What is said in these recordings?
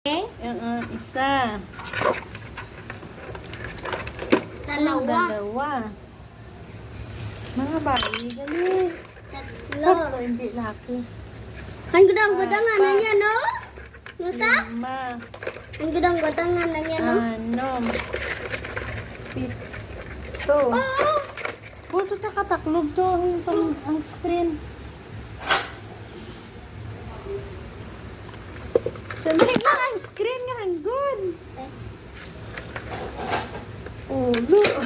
Okay? Isa. Dalawa. Mga bayi, dali. Tatlo, hindi laki. Ang gudang-gudangan na niya, no? Yuta? 5, Ang gudang-gudangan na niya, no? 6, 7. Oo! Buto ta kataklog to ang screen. Sandali lang ang screen nga good. Oh, look.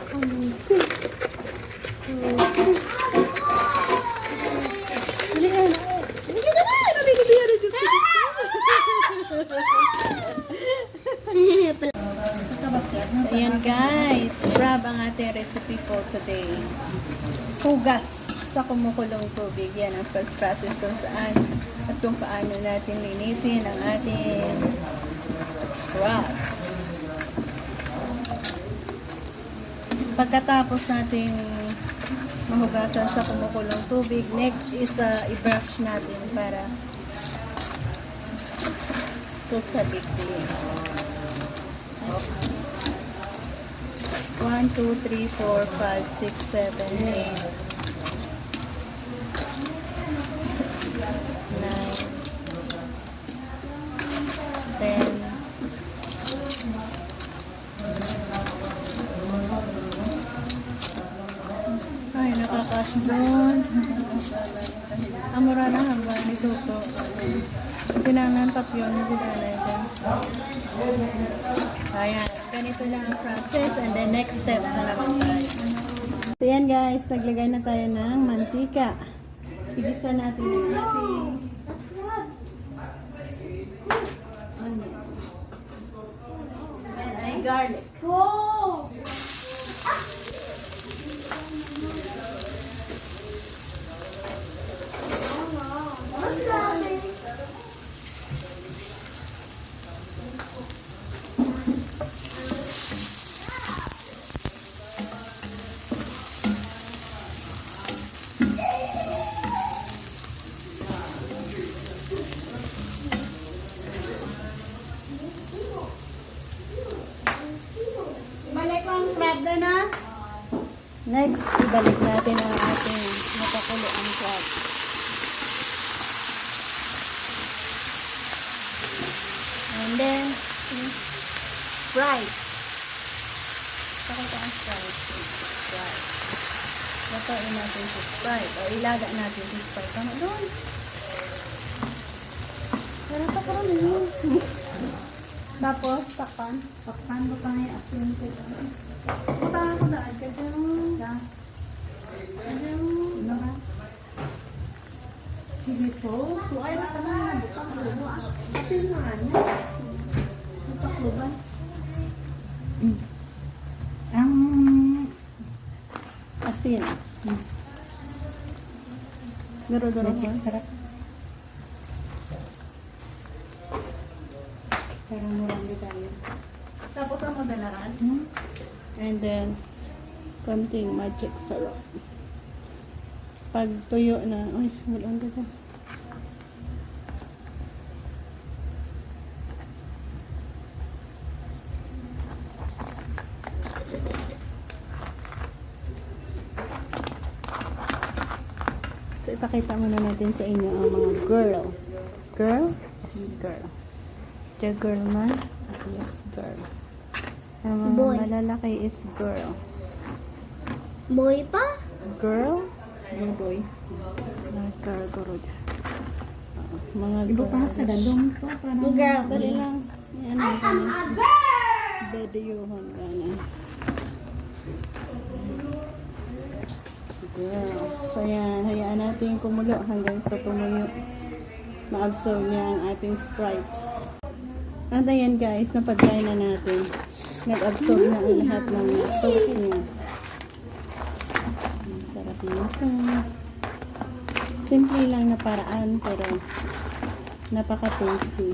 Amazing. Dali na. Dali ka na. Dali ka na. Diyos ko. So, ayan guys. Grab ang ating recipe for today. Hugas sa kumukulong tubig. Yan ang first process kung saan at kung paano natin linisin ang ating crabs. Pagkatapos nating mahugasan sa kumukulong tubig, next is i-brush natin para totally clean. Oops. 1, 2, 3, 4, 5, 6, 7, 8. 10. Ay, nakakas doon. Amura na hanggang dito to. Pinangan papyon, ginalay din. Ayan, ganito lang ang process and then next steps na naman tayo. So yan guys, naglagay na tayo ng mantika. Igisa natin yung ating onion. And ay garlic. Wow! Ibalik ang crab na. Next, ibalik natin ang ating napakulo ang crab. And then, Sprite. Pakita ang Sprite. Sprite. Latayin natin si Sprite. O ilaga natin si Sprite. Tama doon. Pero takaroon yun. Tapos, takpan. Takpan mo pa ngayon. Asin ko. Butang ako na. Agad ano ba? Chili sauce. So, ay, baka na. Butang mo. Asin mo ano. Butang ang asin. Garo-garo mo. Sarap. Parang murang tayo. Tapos ang madalaan. And then, konting magic syrup. Pag tuyo na, ay, simulan dito. So, ipakita muna natin sa inyo ang mga girl. Girl? Yes, girl. The girl man? Yes, girl. Ang Boy. mga malalaki is girl. Boy pa? Girl? Yung boy. Girl, girl. Mga Iba pa sa dalong to, parang Girl. Dali lang. Yan ang ganun. Dadayuhan ka na. Girl. So yan, hayaan natin kumulo hanggang sa tumuyo. Ma-absorb niya ang ating Sprite. At ayan guys, napag-try na natin. Nag-absorb na ang lahat ng sauce niya. Ang sarap nito. Simple lang na paraan pero napaka-tasty.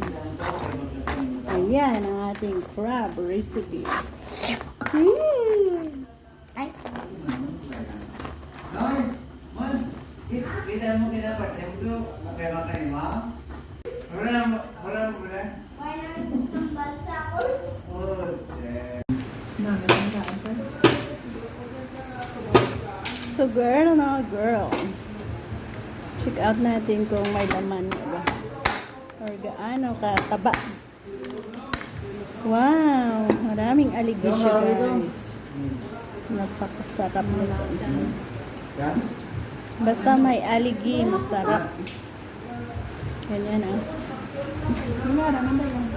Ayan ang ating crab recipe. Ay. Kita mo kinapat, yung do, okay ba kayo, ma? Wala ng balsa ko. So girl na girl. Check out natin kung may laman ba. Or gaano kataba. Wow! Maraming aligi siya guys. Napakasarap nito. Basta may aligi, masarap. Ganyan ah. Wala naman ba yung